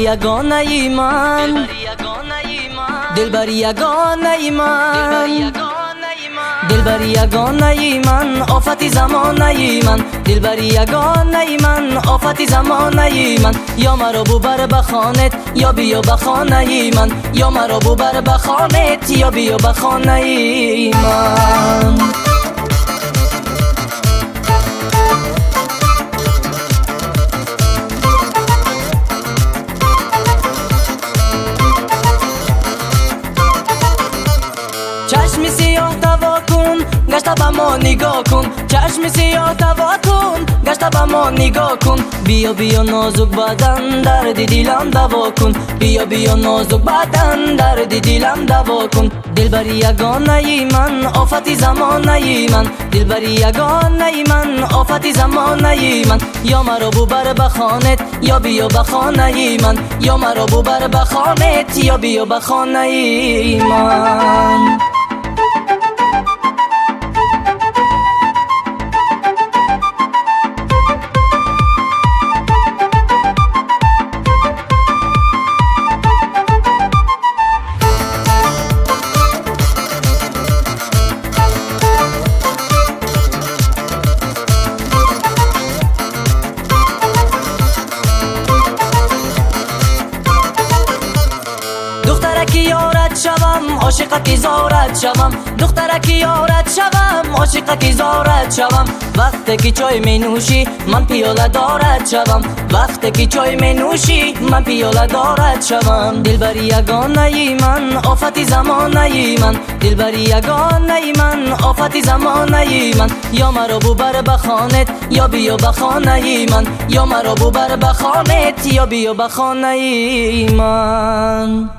یگانه ای من، دلبر یگانه ای من، دلبر یگانه ای من، آفت زمانه ای من، دلبر یگانه ای من، آفت زمانه ای من. یا مرا ببر به خانت یا بیا به خانه ای من، یا مرا ببر به خانت یا بیا به خانه ای من. چشم سیاه توا کن گشته به ما نگاه کن، چشم سیاه توا کن گشته به ما نگاه کن. بیا بیا نازک بدن درد دلم دوا کن، بیا بیا نازک بدن درد دلم دوا کن. دلبر یگانه ای من، آفت زمانه ای من، دلبر یگانه ای من، آفت زمانه ای من. یا مرا ببر به خانت یا بیا به خانه ای من، یا مرا ببر به خانت یا بیا به خانه ای من. دخترکی یارت شوم عاشقت زارت شوم، دخترکی یارت شوم عاشقت زارت شوم. وقتی که چای می نوشی من پیاله دارت شوم، وقتی که چای می نوشی من پیاله دارت شوم. دلبر یگانه ای من، آفت زمانه ای من، دلبر یگانه ای من، آفت زمانه ای من. یا مرا ببر به خانت یا بیا به خانه ای من، یا مرا ببر به خانت یا بیا به خانه ای من.